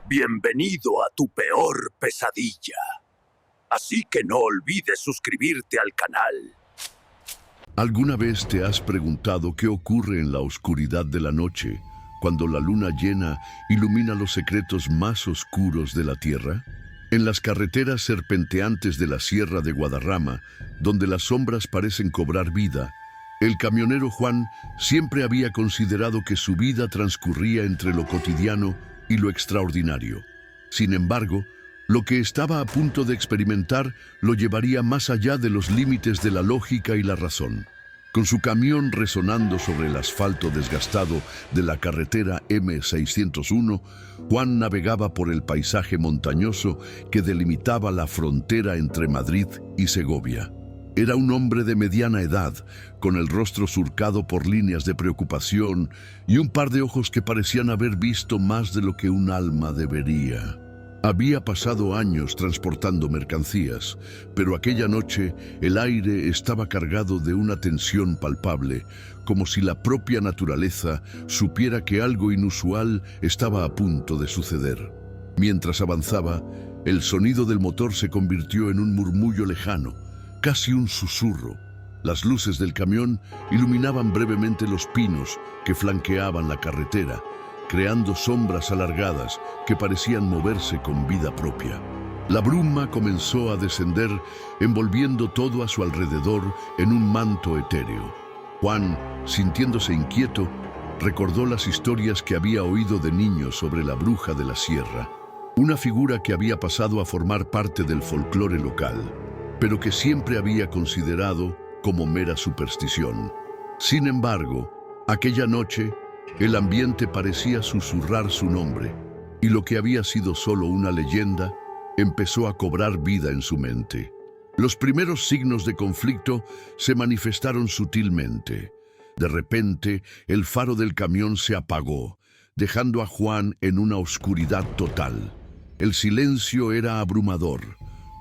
Bienvenido a tu peor pesadilla. Así que no olvides suscribirte al canal. ¿Alguna vez te has preguntado qué ocurre en la oscuridad de la noche, cuando la luna llena ilumina los secretos más oscuros de la tierra? En las carreteras serpenteantes de la Sierra de Guadarrama, donde las sombras parecen cobrar vida, el camionero Juan siempre había considerado que su vida transcurría entre lo cotidiano y lo extraordinario. Sin embargo, lo que estaba a punto de experimentar lo llevaría más allá de los límites de la lógica y la razón. Con su camión resonando sobre el asfalto desgastado de la carretera M601, Juan navegaba por el paisaje montañoso que delimitaba la frontera entre Madrid y Segovia. Era un hombre de mediana edad, con el rostro surcado por líneas de preocupación y un par de ojos que parecían haber visto más de lo que un alma debería. Había pasado años transportando mercancías, pero aquella noche el aire estaba cargado de una tensión palpable, como si la propia naturaleza supiera que algo inusual estaba a punto de suceder. Mientras avanzaba, el sonido del motor se convirtió en un murmullo lejano, casi un susurro. Las luces del camión iluminaban brevemente los pinos que flanqueaban la carretera, creando sombras alargadas que parecían moverse con vida propia. La bruma comenzó a descender, envolviendo todo a su alrededor en un manto etéreo. Juan, sintiéndose inquieto, recordó las historias que había oído de niño sobre la bruja de la sierra, una figura que había pasado a formar parte del folclore local, pero que siempre había considerado como mera superstición. Sin embargo, aquella noche, el ambiente parecía susurrar su nombre, y lo que había sido solo una leyenda empezó a cobrar vida en su mente. Los primeros signos de conflicto se manifestaron sutilmente. De repente, el faro del camión se apagó, dejando a Juan en una oscuridad total. El silencio era abrumador,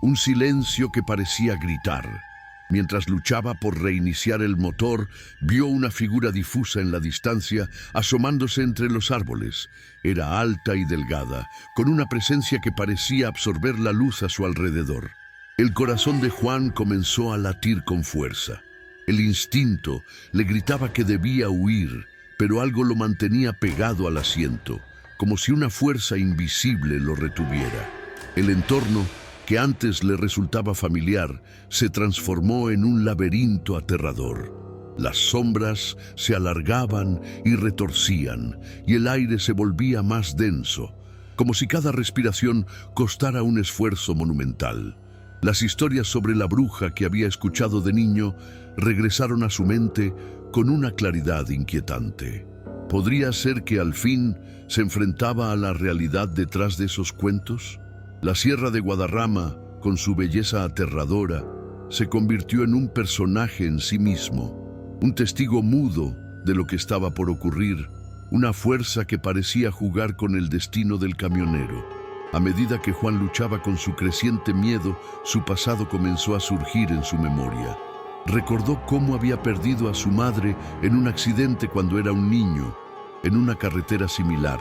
un silencio que parecía gritar. Mientras luchaba por reiniciar el motor, vio una figura difusa en la distancia, asomándose entre los árboles. Era alta y delgada, con una presencia que parecía absorber la luz a su alrededor. El corazón de Juan comenzó a latir con fuerza. El instinto le gritaba que debía huir, pero algo lo mantenía pegado al asiento, como si una fuerza invisible lo retuviera. El entorno, que antes le resultaba familiar, se transformó en un laberinto aterrador. Las sombras se alargaban y retorcían, y el aire se volvía más denso, como si cada respiración costara un esfuerzo monumental. Las historias sobre la bruja que había escuchado de niño regresaron a su mente con una claridad inquietante. ¿Podría ser que al fin se enfrentaba a la realidad detrás de esos cuentos? La Sierra de Guadarrama, con su belleza aterradora, se convirtió en un personaje en sí mismo, un testigo mudo de lo que estaba por ocurrir, una fuerza que parecía jugar con el destino del camionero. A medida que Juan luchaba con su creciente miedo, su pasado comenzó a surgir en su memoria. Recordó cómo había perdido a su madre en un accidente cuando era un niño, en una carretera similar,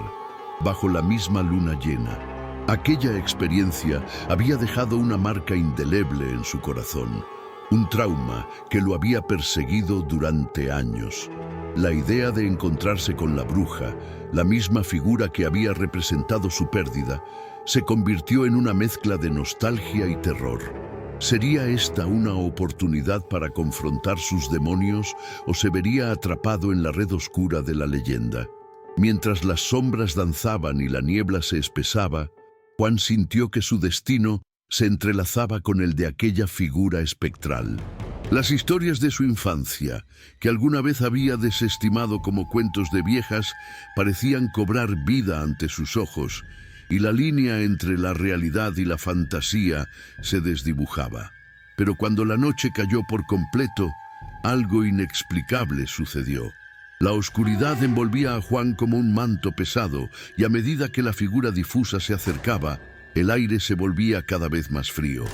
bajo la misma luna llena. Aquella experiencia había dejado una marca indeleble en su corazón, un trauma que lo había perseguido durante años. La idea de encontrarse con la bruja, la misma figura que había representado su pérdida, se convirtió en una mezcla de nostalgia y terror. ¿Sería esta una oportunidad para confrontar sus demonios o se vería atrapado en la red oscura de la leyenda? Mientras las sombras danzaban y la niebla se espesaba, Juan sintió que su destino se entrelazaba con el de aquella figura espectral. Las historias de su infancia, que alguna vez había desestimado como cuentos de viejas, parecían cobrar vida ante sus ojos, y la línea entre la realidad y la fantasía se desdibujaba. Pero cuando la noche cayó por completo, algo inexplicable sucedió. La oscuridad envolvía a Juan como un manto pesado, y a medida que la figura difusa se acercaba, el aire se volvía cada vez más frío.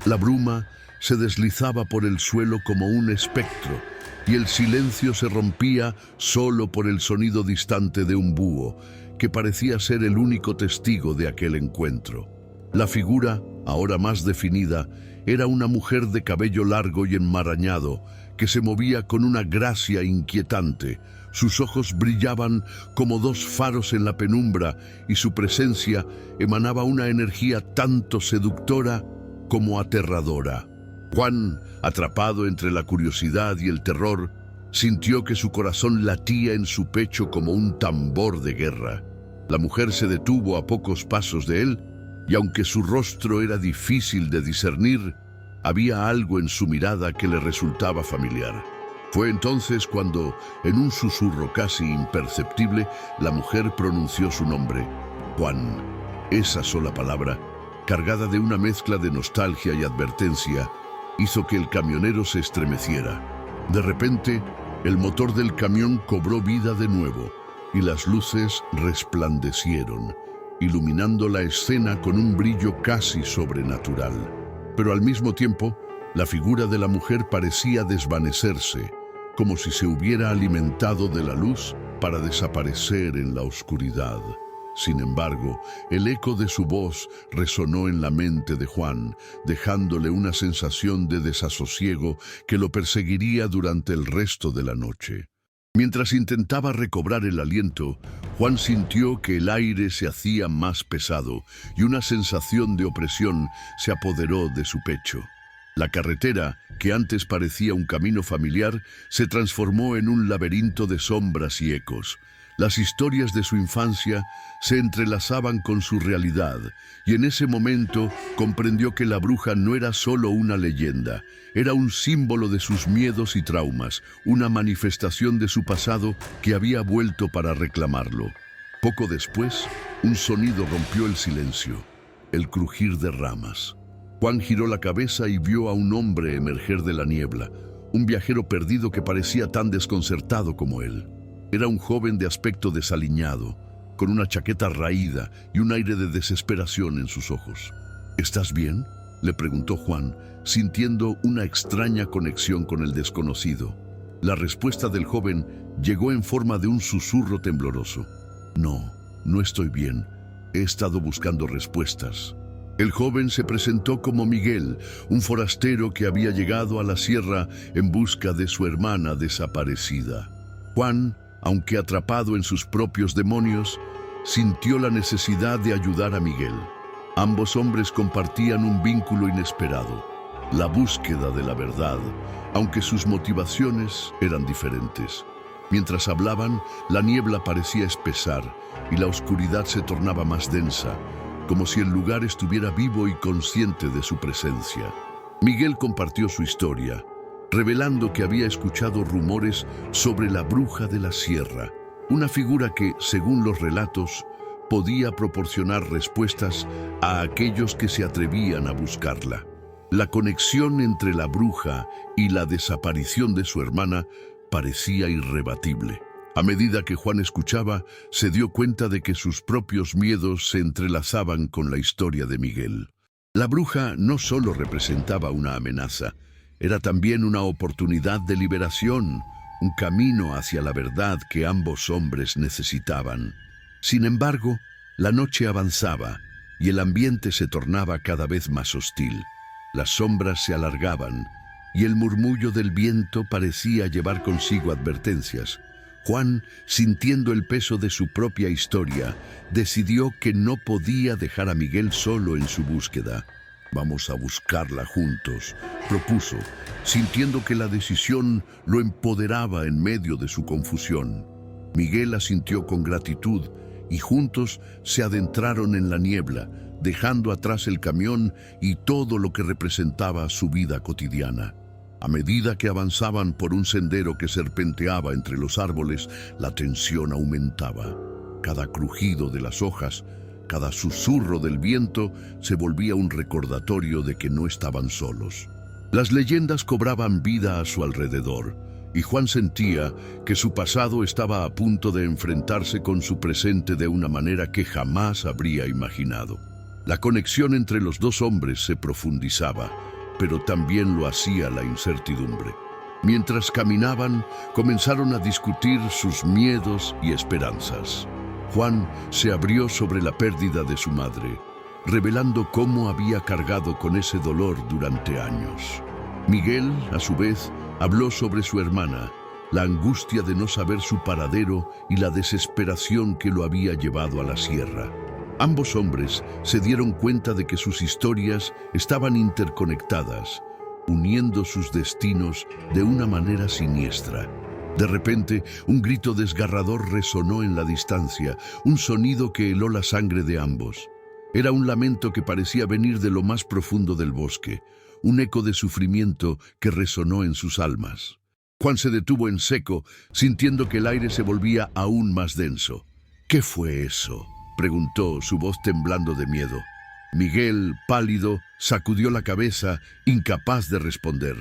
La bruma se deslizaba por el suelo como un espectro, y el silencio se rompía solo por el sonido distante de un búho, que parecía ser el único testigo de aquel encuentro. La figura, ahora más definida, era una mujer de cabello largo y enmarañado, que se movía con una gracia inquietante. Sus ojos brillaban como dos faros en la penumbra y su presencia emanaba una energía tanto seductora como aterradora. Juan, atrapado entre la curiosidad y el terror, sintió que su corazón latía en su pecho como un tambor de guerra. La mujer se detuvo a pocos pasos de él, y aunque su rostro era difícil de discernir, había algo en su mirada que le resultaba familiar. Fue entonces cuando, en un susurro casi imperceptible, la mujer pronunció su nombre, Juan. Esa sola palabra, cargada de una mezcla de nostalgia y advertencia, hizo que el camionero se estremeciera. De repente, el motor del camión cobró vida de nuevo y las luces resplandecieron, iluminando la escena con un brillo casi sobrenatural. Pero al mismo tiempo, la figura de la mujer parecía desvanecerse, como si se hubiera alimentado de la luz para desaparecer en la oscuridad. Sin embargo, el eco de su voz resonó en la mente de Juan, dejándole una sensación de desasosiego que lo perseguiría durante el resto de la noche. Mientras intentaba recobrar el aliento, Juan sintió que el aire se hacía más pesado y una sensación de opresión se apoderó de su pecho. La carretera, que antes parecía un camino familiar, se transformó en un laberinto de sombras y ecos. Las historias de su infancia se entrelazaban con su realidad, y en ese momento comprendió que la bruja no era solo una leyenda, era un símbolo de sus miedos y traumas, una manifestación de su pasado que había vuelto para reclamarlo. Poco después, un sonido rompió el silencio, el crujir de ramas. Juan giró la cabeza y vio a un hombre emerger de la niebla, un viajero perdido que parecía tan desconcertado como él. Era un joven de aspecto desaliñado, con una chaqueta raída y un aire de desesperación en sus ojos. ¿Estás bien?, le preguntó Juan, sintiendo una extraña conexión con el desconocido. La respuesta del joven llegó en forma de un susurro tembloroso. No, no estoy bien. He estado buscando respuestas. El joven se presentó como Miguel, un forastero que había llegado a la sierra en busca de su hermana desaparecida. Juan, aunque atrapado en sus propios demonios, sintió la necesidad de ayudar a Miguel. Ambos hombres compartían un vínculo inesperado, la búsqueda de la verdad, aunque sus motivaciones eran diferentes. Mientras hablaban, la niebla parecía espesar y la oscuridad se tornaba más densa, como si el lugar estuviera vivo y consciente de su presencia. Miguel compartió su historia, revelando que había escuchado rumores sobre la bruja de la sierra, una figura que, según los relatos, podía proporcionar respuestas a aquellos que se atrevían a buscarla. La conexión entre la bruja y la desaparición de su hermana parecía irrebatible. A medida que Juan escuchaba, se dio cuenta de que sus propios miedos se entrelazaban con la historia de Miguel. La bruja no solo representaba una amenaza, era también una oportunidad de liberación, un camino hacia la verdad que ambos hombres necesitaban. Sin embargo, la noche avanzaba y el ambiente se tornaba cada vez más hostil. Las sombras se alargaban y el murmullo del viento parecía llevar consigo advertencias. Juan, sintiendo el peso de su propia historia, decidió que no podía dejar a Miguel solo en su búsqueda. «Vamos a buscarla juntos», propuso, sintiendo que la decisión lo empoderaba en medio de su confusión. Miguel asintió con gratitud y juntos se adentraron en la niebla, dejando atrás el camión y todo lo que representaba su vida cotidiana. A medida que avanzaban por un sendero que serpenteaba entre los árboles, la tensión aumentaba. Cada crujido de las hojas, cada susurro del viento se volvía un recordatorio de que no estaban solos. Las leyendas cobraban vida a su alrededor, y Juan sentía que su pasado estaba a punto de enfrentarse con su presente de una manera que jamás habría imaginado. La conexión entre los dos hombres se profundizaba, pero también lo hacía la incertidumbre. Mientras caminaban, comenzaron a discutir sus miedos y esperanzas. Juan se abrió sobre la pérdida de su madre, revelando cómo había cargado con ese dolor durante años. Miguel, a su vez, habló sobre su hermana, la angustia de no saber su paradero y la desesperación que lo había llevado a la sierra. Ambos hombres se dieron cuenta de que sus historias estaban interconectadas, uniendo sus destinos de una manera siniestra. De repente, un grito desgarrador resonó en la distancia, un sonido que heló la sangre de ambos. Era un lamento que parecía venir de lo más profundo del bosque, un eco de sufrimiento que resonó en sus almas. Juan se detuvo en seco, sintiendo que el aire se volvía aún más denso. ¿Qué fue eso?, preguntó, su voz temblando de miedo. Miguel, pálido, sacudió la cabeza, incapaz de responder.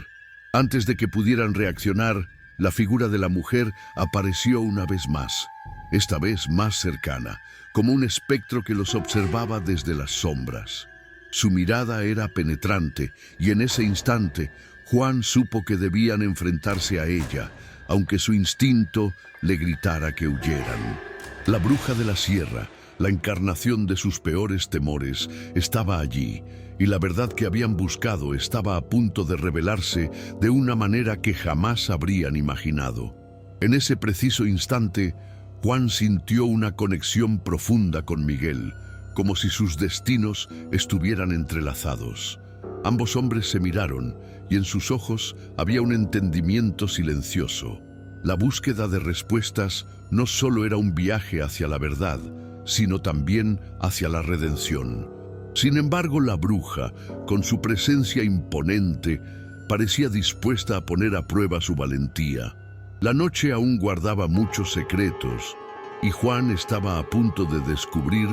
Antes de que pudieran reaccionar, la figura de la mujer apareció una vez más, esta vez más cercana, como un espectro que los observaba desde las sombras. Su mirada era penetrante, y en ese instante, Juan supo que debían enfrentarse a ella, aunque su instinto le gritara que huyeran. La bruja de la sierra, la encarnación de sus peores temores, estaba allí, y la verdad que habían buscado estaba a punto de revelarse de una manera que jamás habrían imaginado. En ese preciso instante, Juan sintió una conexión profunda con Miguel, como si sus destinos estuvieran entrelazados. Ambos hombres se miraron, y en sus ojos había un entendimiento silencioso. La búsqueda de respuestas no solo era un viaje hacia la verdad, sino también hacia la redención. Sin embargo, la bruja, con su presencia imponente, parecía dispuesta a poner a prueba su valentía. La noche aún guardaba muchos secretos, y Juan estaba a punto de descubrir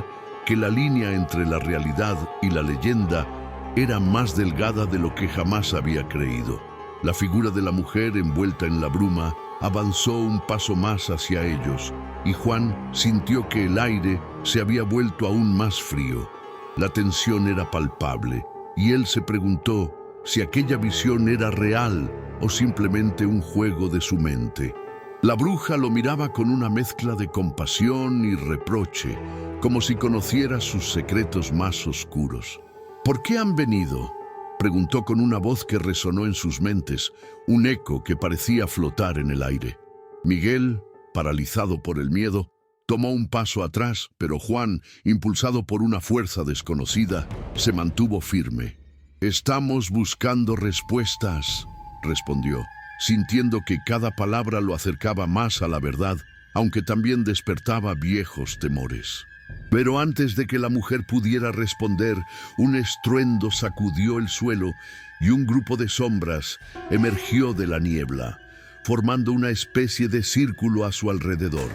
que la línea entre la realidad y la leyenda era más delgada de lo que jamás había creído. La figura de la mujer envuelta en la bruma avanzó un paso más hacia ellos, y Juan sintió que el aire se había vuelto aún más frío. La tensión era palpable, y él se preguntó si aquella visión era real o simplemente un juego de su mente. La bruja lo miraba con una mezcla de compasión y reproche, como si conociera sus secretos más oscuros. ¿Por qué han venido?, preguntó con una voz que resonó en sus mentes, un eco que parecía flotar en el aire. Miguel, paralizado por el miedo, tomó un paso atrás, pero Juan, impulsado por una fuerza desconocida, se mantuvo firme. «Estamos buscando respuestas», respondió, sintiendo que cada palabra lo acercaba más a la verdad, aunque también despertaba viejos temores. Pero antes de que la mujer pudiera responder, un estruendo sacudió el suelo y un grupo de sombras emergió de la niebla, formando una especie de círculo a su alrededor.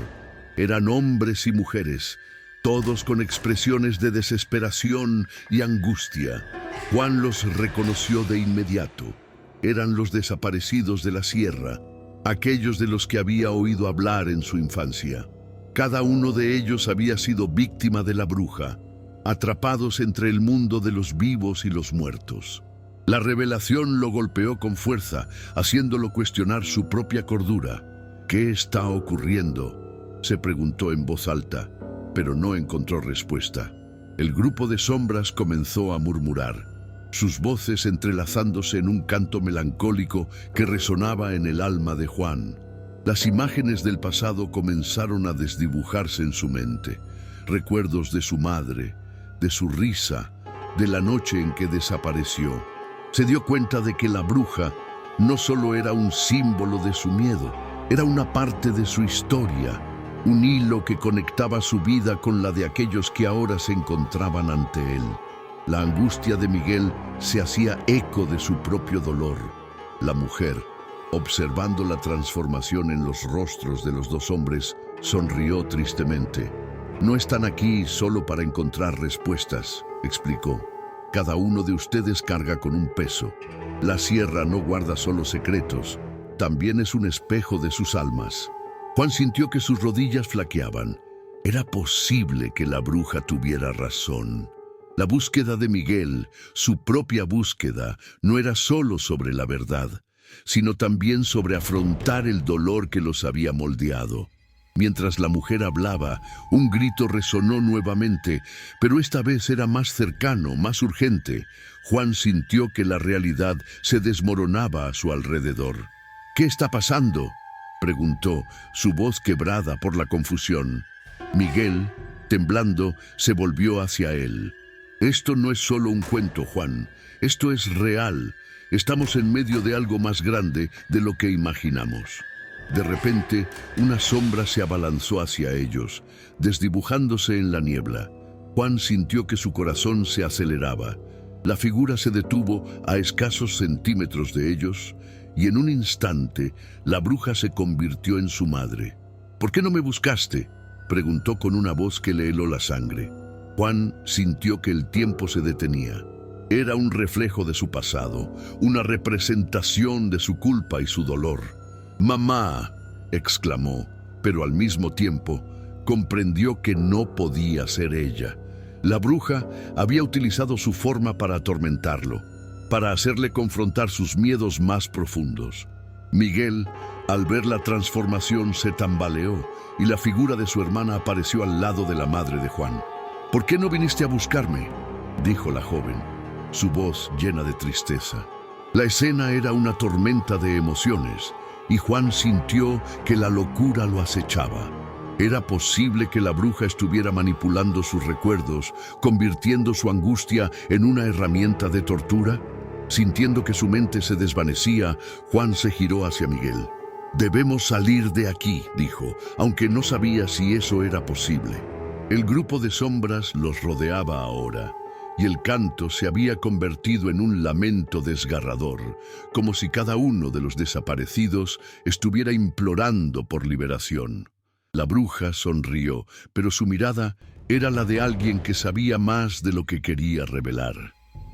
Eran hombres y mujeres, todos con expresiones de desesperación y angustia. Juan los reconoció de inmediato. Eran los desaparecidos de la sierra, aquellos de los que había oído hablar en su infancia. Cada uno de ellos había sido víctima de la bruja, atrapados entre el mundo de los vivos y los muertos. La revelación lo golpeó con fuerza, haciéndolo cuestionar su propia cordura. «¿Qué está ocurriendo?», se preguntó en voz alta, pero no encontró respuesta. El grupo de sombras comenzó a murmurar, sus voces entrelazándose en un canto melancólico que resonaba en el alma de Juan. Las imágenes del pasado comenzaron a desdibujarse en su mente. Recuerdos de su madre, de su risa, de la noche en que desapareció. Se dio cuenta de que la bruja no solo era un símbolo de su miedo, era una parte de su historia, un hilo que conectaba su vida con la de aquellos que ahora se encontraban ante él. La angustia de Miguel se hacía eco de su propio dolor. La mujer, observando la transformación en los rostros de los dos hombres, sonrió tristemente. «No están aquí solo para encontrar respuestas», explicó. «Cada uno de ustedes carga con un peso. La sierra no guarda solo secretos, también es un espejo de sus almas». Juan sintió que sus rodillas flaqueaban. Era posible que la bruja tuviera razón. La búsqueda de Miguel, su propia búsqueda, no era solo sobre la verdad, sino también sobre afrontar el dolor que los había moldeado. Mientras la mujer hablaba, un grito resonó nuevamente, pero esta vez era más cercano, más urgente. Juan sintió que la realidad se desmoronaba a su alrededor. «¿Qué está pasando?», preguntó, su voz quebrada por la confusión. Miguel, temblando, se volvió hacia él. «Esto no es solo un cuento, Juan. Esto es real. Estamos en medio de algo más grande de lo que imaginamos». De repente, una sombra se abalanzó hacia ellos, desdibujándose en la niebla. Juan sintió que su corazón se aceleraba. La figura se detuvo a escasos centímetros de ellos y en un instante la bruja se convirtió en su madre. «¿Por qué no me buscaste?», preguntó con una voz que le heló la sangre. Juan sintió que el tiempo se detenía. Era un reflejo de su pasado, una representación de su culpa y su dolor. «¡Mamá!», exclamó, pero al mismo tiempo comprendió que no podía ser ella. La bruja había utilizado su forma para atormentarlo, para hacerle confrontar sus miedos más profundos. Miguel, al ver la transformación, se tambaleó y la figura de su hermana apareció al lado de la madre de Juan. «¿Por qué no viniste a buscarme?», dijo la joven, su voz llena de tristeza. La escena era una tormenta de emociones, y Juan sintió que la locura lo acechaba. ¿Era posible que la bruja estuviera manipulando sus recuerdos, convirtiendo su angustia en una herramienta de tortura? Sintiendo que su mente se desvanecía, Juan se giró hacia Miguel. «Debemos salir de aquí», dijo, aunque no sabía si eso era posible. El grupo de sombras los rodeaba ahora, y el canto se había convertido en un lamento desgarrador, como si cada uno de los desaparecidos estuviera implorando por liberación. La bruja sonrió, pero su mirada era la de alguien que sabía más de lo que quería revelar.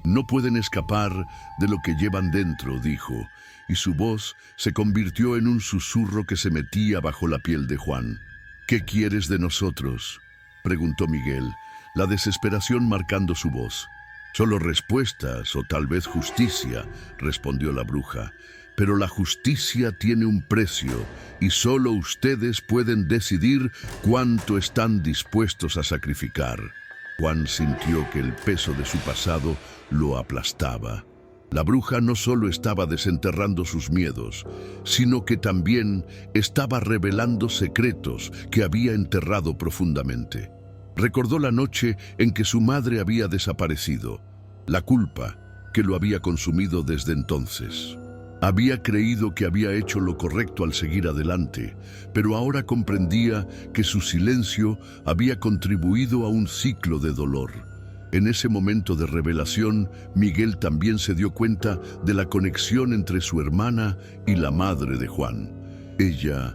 «No pueden escapar de lo que llevan dentro», dijo, y su voz se convirtió en un susurro que se metía bajo la piel de Juan. «¿Qué quieres de nosotros?», preguntó Miguel, la desesperación marcando su voz. «Solo respuestas o tal vez justicia», respondió la bruja. «Pero la justicia tiene un precio y solo ustedes pueden decidir cuánto están dispuestos a sacrificar». Juan sintió que el peso de su pasado lo aplastaba. La bruja no solo estaba desenterrando sus miedos, sino que también estaba revelando secretos que había enterrado profundamente. Recordó la noche en que su madre había desaparecido, la culpa que lo había consumido desde entonces. Había creído que había hecho lo correcto al seguir adelante, pero ahora comprendía que su silencio había contribuido a un ciclo de dolor. En ese momento de revelación, Miguel también se dio cuenta de la conexión entre su hermana y la madre de Juan. ¿Ella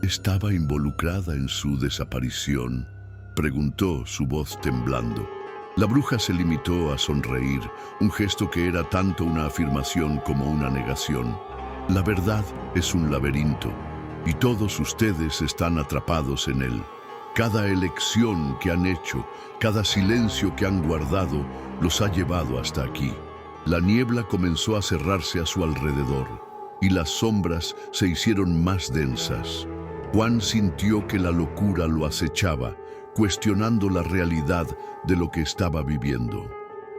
estaba involucrada en su desaparición?, preguntó, su voz temblando. La bruja se limitó a sonreír, un gesto que era tanto una afirmación como una negación. «La verdad es un laberinto, y todos ustedes están atrapados en él. Cada elección que han hecho, cada silencio que han guardado, los ha llevado hasta aquí». La niebla comenzó a cerrarse a su alrededor, y las sombras se hicieron más densas. Juan sintió que la locura lo acechaba, cuestionando la realidad de lo que estaba viviendo.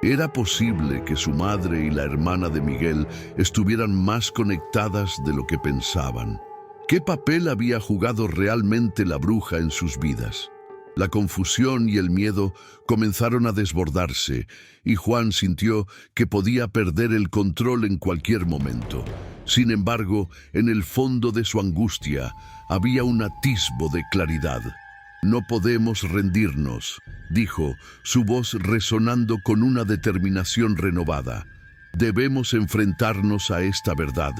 ¿Era posible que su madre y la hermana de Miguel estuvieran más conectadas de lo que pensaban? ¿Qué papel había jugado realmente la bruja en sus vidas? La confusión y el miedo comenzaron a desbordarse, y Juan sintió que podía perder el control en cualquier momento. Sin embargo, en el fondo de su angustia había un atisbo de claridad. «No podemos rendirnos», dijo, su voz resonando con una determinación renovada. «Debemos enfrentarnos a esta verdad,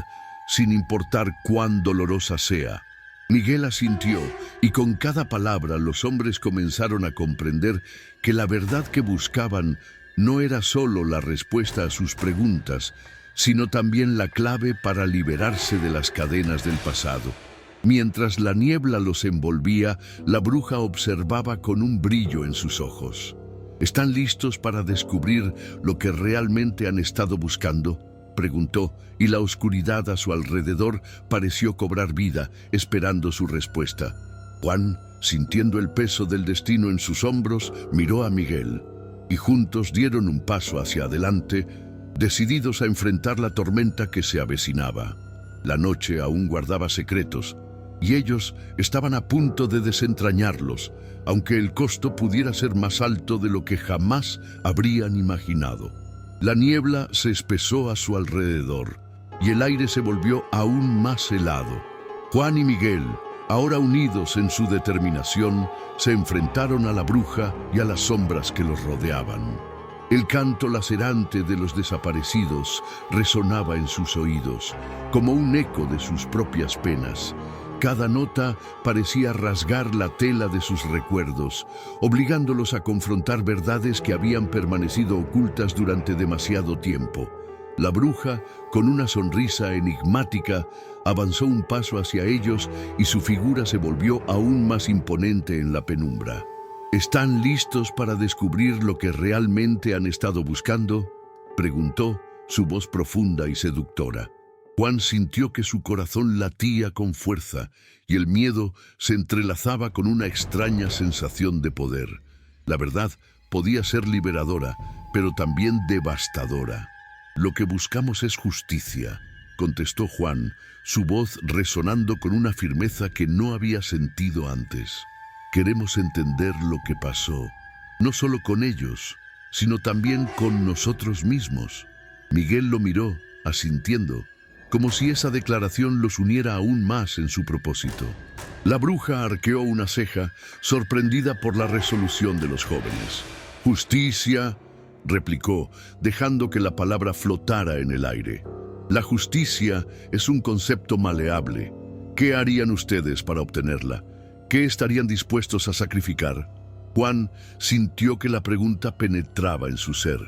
sin importar cuán dolorosa sea». Miguel asintió, y con cada palabra los hombres comenzaron a comprender que la verdad que buscaban no era solo la respuesta a sus preguntas, sino también la clave para liberarse de las cadenas del pasado. Mientras la niebla los envolvía, la bruja observaba con un brillo en sus ojos. ¿Están listos para descubrir lo que realmente han estado buscando?, preguntó, y la oscuridad a su alrededor pareció cobrar vida, esperando su respuesta. Juan, sintiendo el peso del destino en sus hombros, miró a Miguel, y juntos dieron un paso hacia adelante, decididos a enfrentar la tormenta que se avecinaba. La noche aún guardaba secretos, y ellos estaban a punto de desentrañarlos, aunque el costo pudiera ser más alto de lo que jamás habrían imaginado. La niebla se espesó a su alrededor, y el aire se volvió aún más helado. Juan y Miguel, ahora unidos en su determinación, se enfrentaron a la bruja y a las sombras que los rodeaban. El canto lacerante de los desaparecidos resonaba en sus oídos, como un eco de sus propias penas. Cada nota parecía rasgar la tela de sus recuerdos, obligándolos a confrontar verdades que habían permanecido ocultas durante demasiado tiempo. La bruja, con una sonrisa enigmática, avanzó un paso hacia ellos y su figura se volvió aún más imponente en la penumbra. ¿Están listos para descubrir lo que realmente han estado buscando?, preguntó, su voz profunda y seductora. Juan sintió que su corazón latía con fuerza y el miedo se entrelazaba con una extraña sensación de poder. La verdad podía ser liberadora, pero también devastadora. «Lo que buscamos es justicia», contestó Juan, su voz resonando con una firmeza que no había sentido antes. «Queremos entender lo que pasó, no solo con ellos, sino también con nosotros mismos». Miguel lo miró, asintiendo, como si esa declaración los uniera aún más en su propósito. La bruja arqueó una ceja, sorprendida por la resolución de los jóvenes. «Justicia», replicó, dejando que la palabra flotara en el aire. «La justicia es un concepto maleable. ¿Qué harían ustedes para obtenerla? ¿Qué estarían dispuestos a sacrificar?». Juan sintió que la pregunta penetraba en su ser.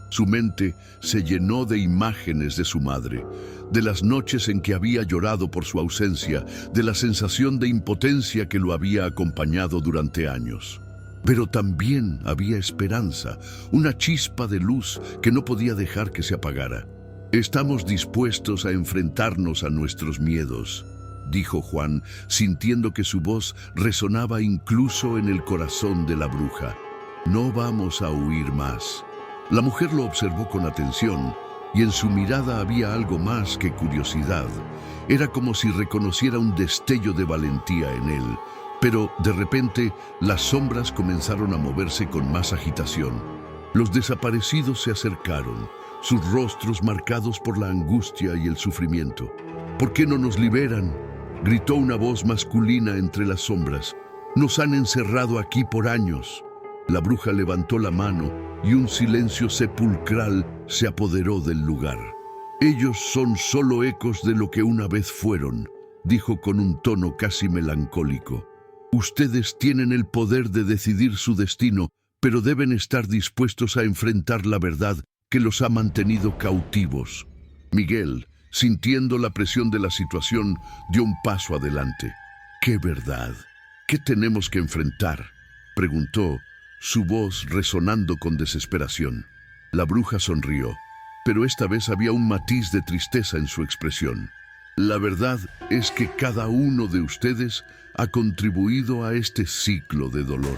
Su mente se llenó de imágenes de su madre, de las noches en que había llorado por su ausencia, de la sensación de impotencia que lo había acompañado durante años. Pero también había esperanza, una chispa de luz que no podía dejar que se apagara. «Estamos dispuestos a enfrentarnos a nuestros miedos», dijo Juan, sintiendo que su voz resonaba incluso en el corazón de la bruja. «No vamos a huir más». La mujer lo observó con atención, y en su mirada había algo más que curiosidad. Era como si reconociera un destello de valentía en él. Pero, de repente, las sombras comenzaron a moverse con más agitación. Los desaparecidos se acercaron, sus rostros marcados por la angustia y el sufrimiento. «¿Por qué no nos liberan?», gritó una voz masculina entre las sombras. «Nos han encerrado aquí por años». La bruja levantó la mano y un silencio sepulcral se apoderó del lugar. «Ellos son solo ecos de lo que una vez fueron», dijo con un tono casi melancólico. «Ustedes tienen el poder de decidir su destino, pero deben estar dispuestos a enfrentar la verdad que los ha mantenido cautivos». Miguel, sintiendo la presión de la situación, dio un paso adelante. «¿Qué verdad? ¿Qué tenemos que enfrentar?», preguntó, su voz resonando con desesperación. La bruja sonrió, pero esta vez había un matiz de tristeza en su expresión. «La verdad es que cada uno de ustedes ha contribuido a este ciclo de dolor.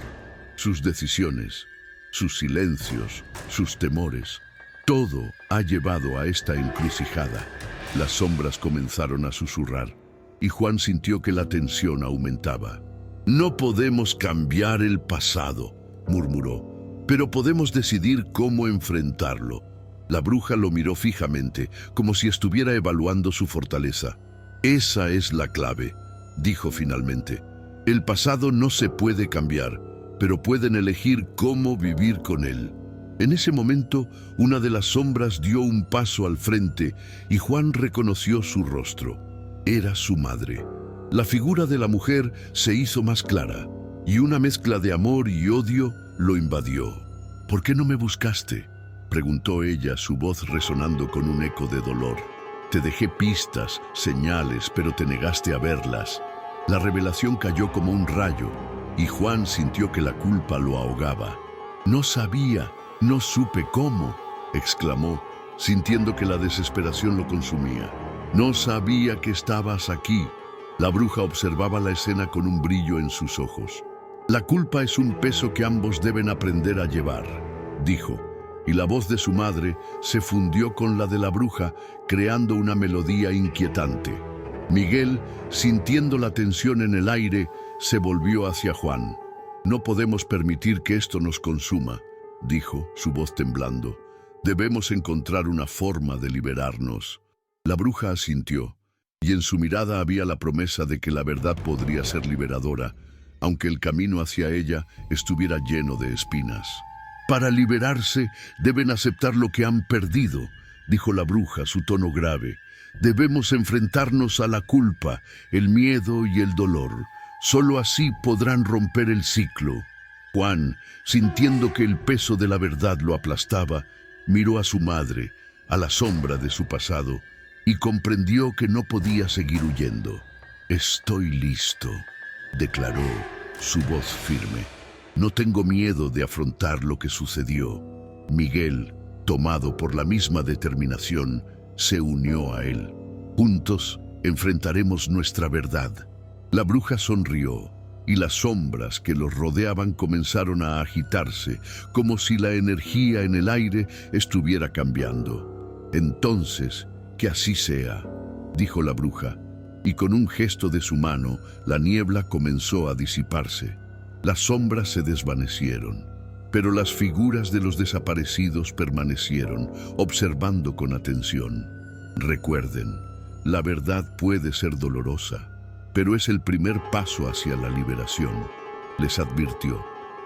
Sus decisiones, sus silencios, sus temores, todo ha llevado a esta encrucijada». Las sombras comenzaron a susurrar, y Juan sintió que la tensión aumentaba. «No podemos cambiar el pasado», murmuró, «pero podemos decidir cómo enfrentarlo». La bruja lo miró fijamente, como si estuviera evaluando su fortaleza. «Esa es la clave», dijo finalmente. «El pasado no se puede cambiar, pero pueden elegir cómo vivir con él». En ese momento, una de las sombras dio un paso al frente y Juan reconoció su rostro. Era su madre. La figura de la mujer se hizo más clara, y una mezcla de amor y odio lo invadió. «¿Por qué no me buscaste?», preguntó ella, su voz resonando con un eco de dolor. «Te dejé pistas, señales, pero te negaste a verlas». La revelación cayó como un rayo, y Juan sintió que la culpa lo ahogaba. «No sabía, no supe cómo», exclamó, sintiendo que la desesperación lo consumía. «No sabía que estabas aquí». La bruja observaba la escena con un brillo en sus ojos. La culpa es un peso que ambos deben aprender a llevar, dijo, y la voz de su madre se fundió con la de la bruja, creando una melodía inquietante. Miguel, sintiendo la tensión en el aire, se volvió hacia Juan. No podemos permitir que esto nos consuma, dijo, su voz temblando. Debemos encontrar una forma de liberarnos. La bruja asintió, y en su mirada había la promesa de que la verdad podría ser liberadora, aunque el camino hacia ella estuviera lleno de espinas. Para liberarse, deben aceptar lo que han perdido, dijo la bruja, su tono grave. Debemos enfrentarnos a la culpa, el miedo y el dolor. Solo así podrán romper el ciclo. Juan, sintiendo que el peso de la verdad lo aplastaba, miró a su madre, a la sombra de su pasado, y comprendió que no podía seguir huyendo. «Estoy listo», declaró, su voz firme. «No tengo miedo de afrontar lo que sucedió». Miguel, tomado por la misma determinación, se unió a él. «Juntos enfrentaremos nuestra verdad». La bruja sonrió, y las sombras que los rodeaban comenzaron a agitarse, como si la energía en el aire estuviera cambiando. «Entonces, que así sea», dijo la bruja, y con un gesto de su mano, la niebla comenzó a disiparse. Las sombras se desvanecieron, pero las figuras de los desaparecidos permanecieron, observando con atención. Recuerden, la verdad puede ser dolorosa, pero es el primer paso hacia la liberación, les advirtió.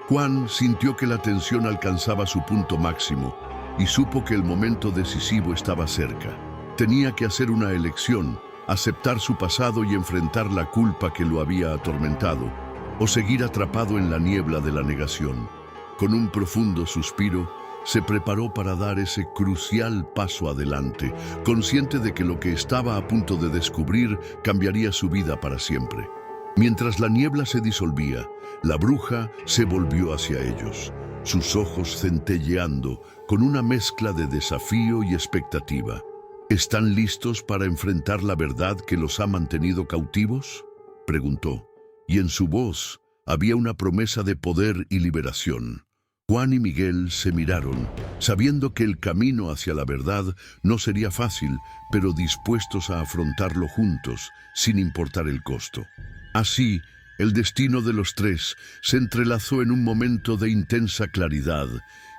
Juan sintió que la tensión alcanzaba su punto máximo y supo que el momento decisivo estaba cerca. Tenía que hacer una elección, aceptar su pasado y enfrentar la culpa que lo había atormentado, o seguir atrapado en la niebla de la negación. Con un profundo suspiro, se preparó para dar ese crucial paso adelante, consciente de que lo que estaba a punto de descubrir cambiaría su vida para siempre. Mientras la niebla se disolvía, la bruja se volvió hacia ellos, sus ojos centelleando con una mezcla de desafío y expectativa. ¿Están listos para enfrentar la verdad que los ha mantenido cautivos?, preguntó, y en su voz había una promesa de poder y liberación. Juan y Miguel se miraron, sabiendo que el camino hacia la verdad no sería fácil, pero dispuestos a afrontarlo juntos, sin importar el costo. Así, el destino de los tres se entrelazó en un momento de intensa claridad,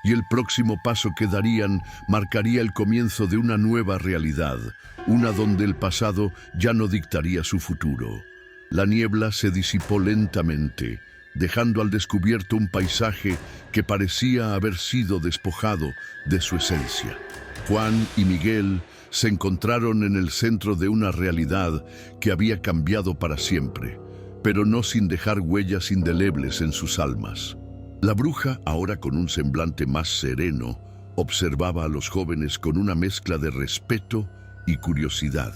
y el próximo paso que darían marcaría el comienzo de una nueva realidad, una donde el pasado ya no dictaría su futuro. La niebla se disipó lentamente, dejando al descubierto un paisaje que parecía haber sido despojado de su esencia. Juan y Miguel se encontraron en el centro de una realidad que había cambiado para siempre, pero no sin dejar huellas indelebles en sus almas. La bruja, ahora con un semblante más sereno, observaba a los jóvenes con una mezcla de respeto y curiosidad.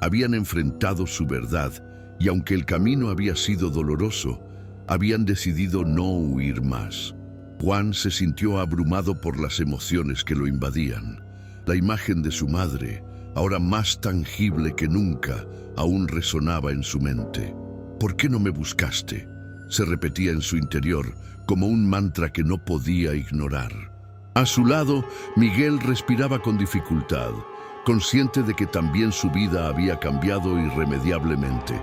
Habían enfrentado su verdad, y aunque el camino había sido doloroso, habían decidido no huir más. Juan se sintió abrumado por las emociones que lo invadían. La imagen de su madre, ahora más tangible que nunca, aún resonaba en su mente. «¿Por qué no me buscaste?», se repetía en su interior, como un mantra que no podía ignorar. A su lado, Miguel respiraba con dificultad, consciente de que también su vida había cambiado irremediablemente.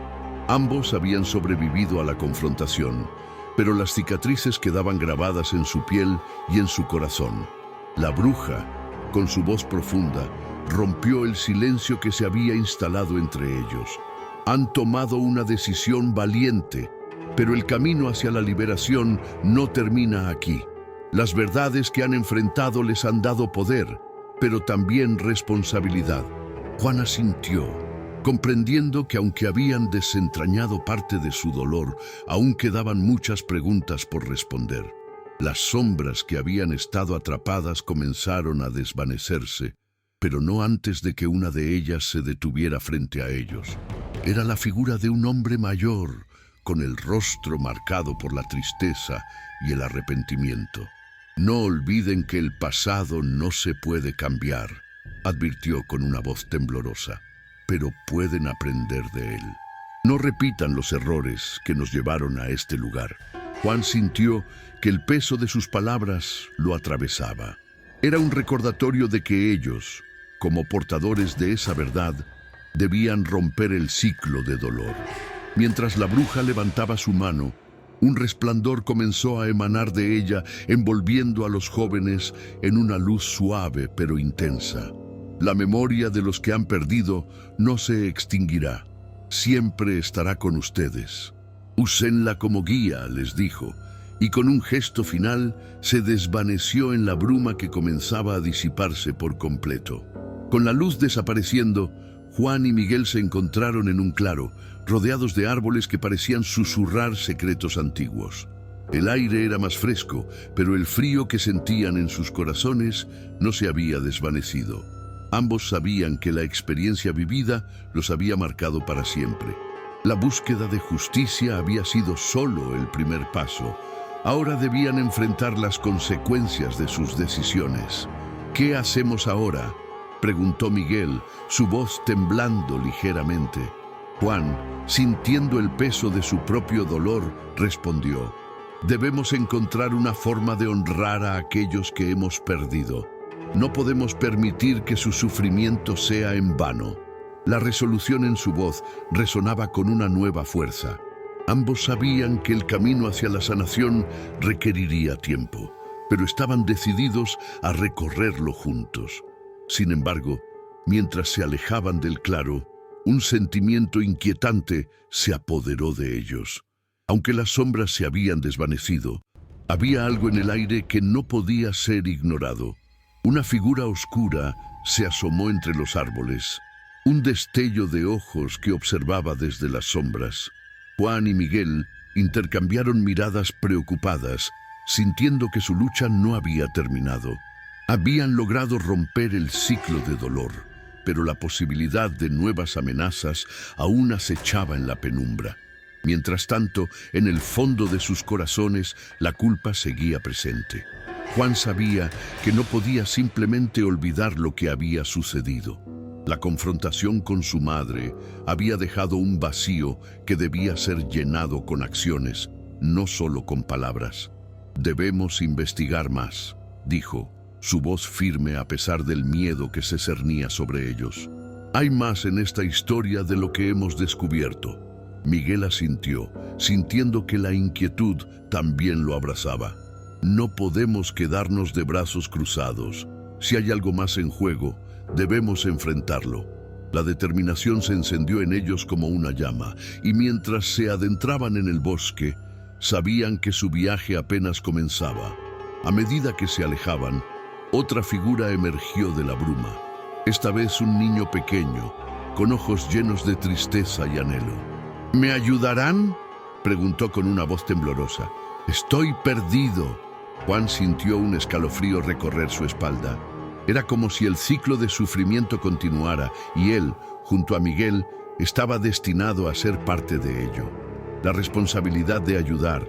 Ambos habían sobrevivido a la confrontación, pero las cicatrices quedaban grabadas en su piel y en su corazón. La bruja, con su voz profunda, rompió el silencio que se había instalado entre ellos. «Han tomado una decisión valiente, pero el camino hacia la liberación no termina aquí. Las verdades que han enfrentado les han dado poder, pero también responsabilidad». Juan asintió, comprendiendo que aunque habían desentrañado parte de su dolor, aún quedaban muchas preguntas por responder. Las sombras que habían estado atrapadas comenzaron a desvanecerse, pero no antes de que una de ellas se detuviera frente a ellos. Era la figura de un hombre mayor, con el rostro marcado por la tristeza y el arrepentimiento. «No olviden que el pasado no se puede cambiar», advirtió con una voz temblorosa, «pero pueden aprender de él». No repitan los errores que nos llevaron a este lugar. Juan sintió que el peso de sus palabras lo atravesaba. Era un recordatorio de que ellos, como portadores de esa verdad, debían romper el ciclo de dolor. Mientras la bruja levantaba su mano, un resplandor comenzó a emanar de ella, envolviendo a los jóvenes en una luz suave pero intensa. La memoria de los que han perdido no se extinguirá. Siempre estará con ustedes. Úsenla como guía, les dijo, y con un gesto final se desvaneció en la bruma que comenzaba a disiparse por completo. Con la luz desapareciendo, Juan y Miguel se encontraron en un claro, rodeados de árboles que parecían susurrar secretos antiguos. El aire era más fresco, pero el frío que sentían en sus corazones no se había desvanecido. Ambos sabían que la experiencia vivida los había marcado para siempre. La búsqueda de justicia había sido solo el primer paso. Ahora debían enfrentar las consecuencias de sus decisiones. ¿Qué hacemos ahora?, preguntó Miguel, su voz temblando ligeramente. Juan, sintiendo el peso de su propio dolor, respondió: debemos encontrar una forma de honrar a aquellos que hemos perdido. No podemos permitir que su sufrimiento sea en vano. La resolución en su voz resonaba con una nueva fuerza. Ambos sabían que el camino hacia la sanación requeriría tiempo, pero estaban decididos a recorrerlo juntos. Sin embargo, mientras se alejaban del claro, un sentimiento inquietante se apoderó de ellos. Aunque las sombras se habían desvanecido, había algo en el aire que no podía ser ignorado. Una figura oscura se asomó entre los árboles, un destello de ojos que observaba desde las sombras. Juan y Miguel intercambiaron miradas preocupadas, sintiendo que su lucha no había terminado. Habían logrado romper el ciclo de dolor, pero la posibilidad de nuevas amenazas aún acechaba en la penumbra. Mientras tanto, en el fondo de sus corazones, la culpa seguía presente. Juan sabía que no podía simplemente olvidar lo que había sucedido. La confrontación con su madre había dejado un vacío que debía ser llenado con acciones, no solo con palabras. Debemos investigar más, dijo, su voz firme a pesar del miedo que se cernía sobre ellos. Hay más en esta historia de lo que hemos descubierto. Miguel asintió, sintiendo que la inquietud también lo abrazaba. No podemos quedarnos de brazos cruzados. Si hay algo más en juego, debemos enfrentarlo. La determinación se encendió en ellos como una llama, y mientras se adentraban en el bosque, sabían que su viaje apenas comenzaba. A medida que se alejaban, otra figura emergió de la bruma. Esta vez un niño pequeño, con ojos llenos de tristeza y anhelo. ¿Me ayudarán?, preguntó con una voz temblorosa. Estoy perdido. Juan sintió un escalofrío recorrer su espalda. Era como si el ciclo de sufrimiento continuara y él, junto a Miguel, estaba destinado a ser parte de ello. La responsabilidad de ayudar,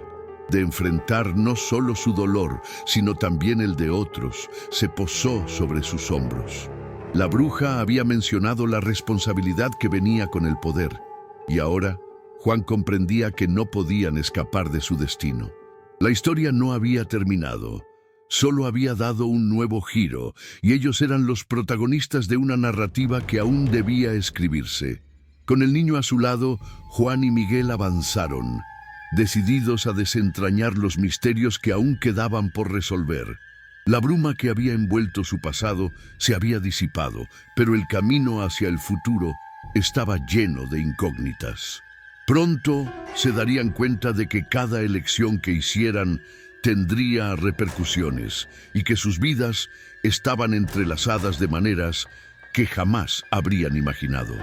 de enfrentar no solo su dolor, sino también el de otros, se posó sobre sus hombros. La bruja había mencionado la responsabilidad que venía con el poder, y ahora Juan comprendía que no podían escapar de su destino. La historia no había terminado, solo había dado un nuevo giro, y ellos eran los protagonistas de una narrativa que aún debía escribirse. Con el niño a su lado, Juan y Miguel avanzaron, decididos a desentrañar los misterios que aún quedaban por resolver. La bruma que había envuelto su pasado se había disipado, pero el camino hacia el futuro estaba lleno de incógnitas. Pronto se darían cuenta de que cada elección que hicieran tendría repercusiones y que sus vidas estaban entrelazadas de maneras que jamás habrían imaginado.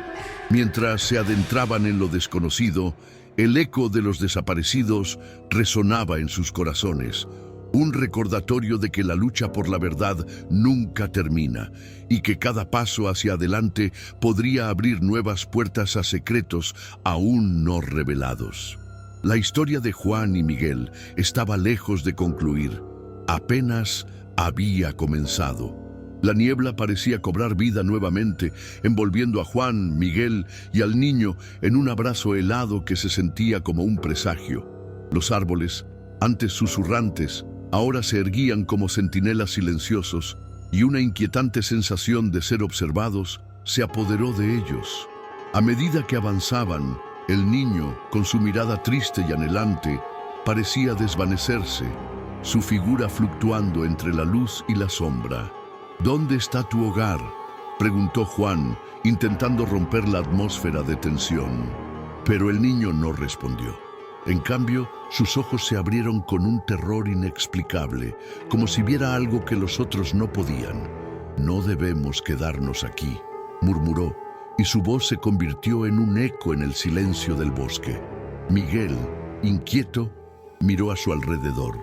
Mientras se adentraban en lo desconocido, el eco de los desaparecidos resonaba en sus corazones, un recordatorio de que la lucha por la verdad nunca termina y que cada paso hacia adelante podría abrir nuevas puertas a secretos aún no revelados. La historia de Juan y Miguel estaba lejos de concluir, apenas había comenzado. La niebla parecía cobrar vida nuevamente, envolviendo a Juan, Miguel y al niño en un abrazo helado que se sentía como un presagio. Los árboles, antes susurrantes, ahora se erguían como centinelas silenciosos, y una inquietante sensación de ser observados se apoderó de ellos. A medida que avanzaban, el niño, con su mirada triste y anhelante, parecía desvanecerse, su figura fluctuando entre la luz y la sombra. «¿Dónde está tu hogar?», preguntó Juan, intentando romper la atmósfera de tensión. Pero el niño no respondió. En cambio, sus ojos se abrieron con un terror inexplicable, como si viera algo que los otros no podían. «No debemos quedarnos aquí», murmuró, y su voz se convirtió en un eco en el silencio del bosque. Miguel, inquieto, miró a su alrededor.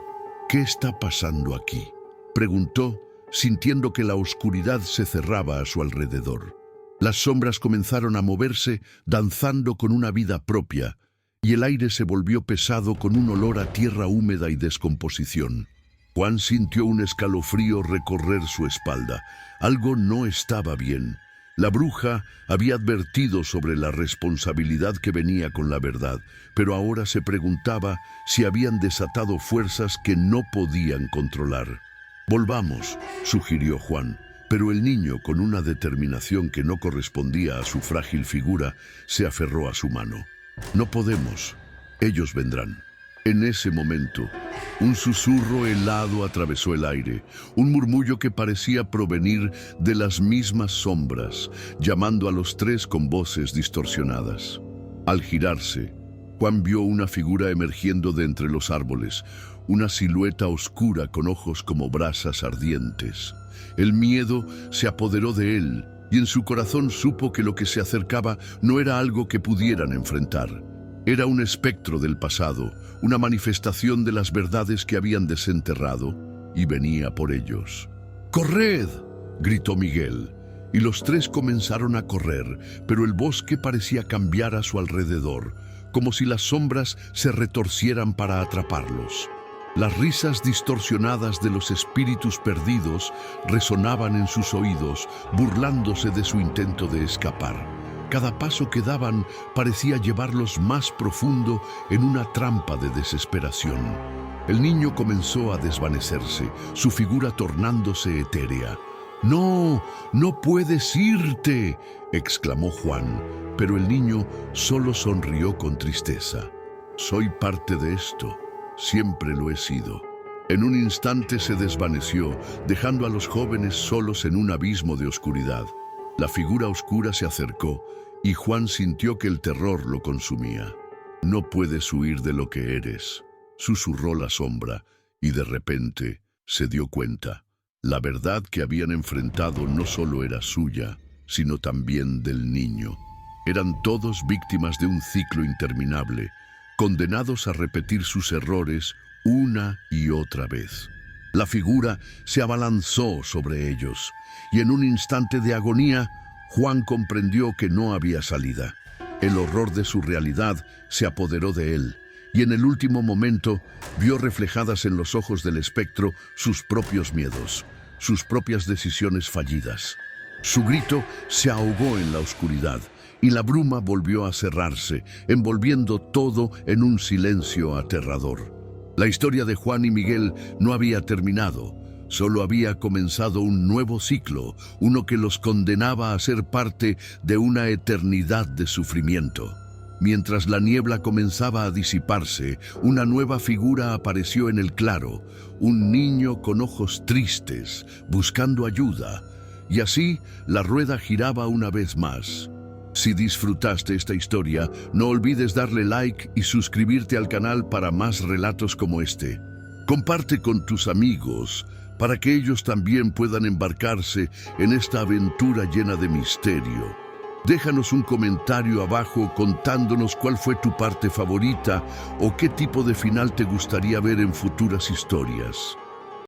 «¿Qué está pasando aquí?», preguntó, sintiendo que la oscuridad se cerraba a su alrededor. Las sombras comenzaron a moverse, danzando con una vida propia, y el aire se volvió pesado con un olor a tierra húmeda y descomposición. Juan sintió un escalofrío recorrer su espalda. Algo no estaba bien. La bruja había advertido sobre la responsabilidad que venía con la verdad, pero ahora se preguntaba si habían desatado fuerzas que no podían controlar. «Volvamos», sugirió Juan, pero el niño, con una determinación que no correspondía a su frágil figura, se aferró a su mano. «No podemos. Ellos vendrán». En ese momento, un susurro helado atravesó el aire, un murmullo que parecía provenir de las mismas sombras, llamando a los tres con voces distorsionadas. Al girarse, Juan vio una figura emergiendo de entre los árboles, una silueta oscura con ojos como brasas ardientes. El miedo se apoderó de él, y en su corazón supo que lo que se acercaba no era algo que pudieran enfrentar. Era un espectro del pasado, una manifestación de las verdades que habían desenterrado, y venía por ellos. «¡Corred!», gritó Miguel, y los tres comenzaron a correr, pero el bosque parecía cambiar a su alrededor, como si las sombras se retorcieran para atraparlos. Las risas distorsionadas de los espíritus perdidos resonaban en sus oídos, burlándose de su intento de escapar. Cada paso que daban parecía llevarlos más profundo en una trampa de desesperación. El niño comenzó a desvanecerse, su figura tornándose etérea. «¡No! ¡No puedes irte!», exclamó Juan, pero el niño solo sonrió con tristeza. «Soy parte de esto. Siempre lo he sido». En un instante se desvaneció, dejando a los jóvenes solos en un abismo de oscuridad. La figura oscura se acercó, y Juan sintió que el terror lo consumía. «No puedes huir de lo que eres», susurró la sombra, y de repente se dio cuenta. La verdad que habían enfrentado no solo era suya, sino también del niño. Eran todos víctimas de un ciclo interminable, condenados a repetir sus errores una y otra vez. La figura se abalanzó sobre ellos, y en un instante de agonía, Juan comprendió que no había salida. El horror de su realidad se apoderó de él, y en el último momento vio reflejadas en los ojos del espectro sus propios miedos, sus propias decisiones fallidas. Su grito se ahogó en la oscuridad, y la bruma volvió a cerrarse, envolviendo todo en un silencio aterrador. La historia de Juan y Miguel no había terminado. Solo había comenzado un nuevo ciclo, uno que los condenaba a ser parte de una eternidad de sufrimiento. Mientras la niebla comenzaba a disiparse, una nueva figura apareció en el claro, un niño con ojos tristes, buscando ayuda, y así la rueda giraba una vez más. Si disfrutaste esta historia, no olvides darle like y suscribirte al canal para más relatos como este. Comparte con tus amigos, para que ellos también puedan embarcarse en esta aventura llena de misterio. Déjanos un comentario abajo contándonos cuál fue tu parte favorita o qué tipo de final te gustaría ver en futuras historias.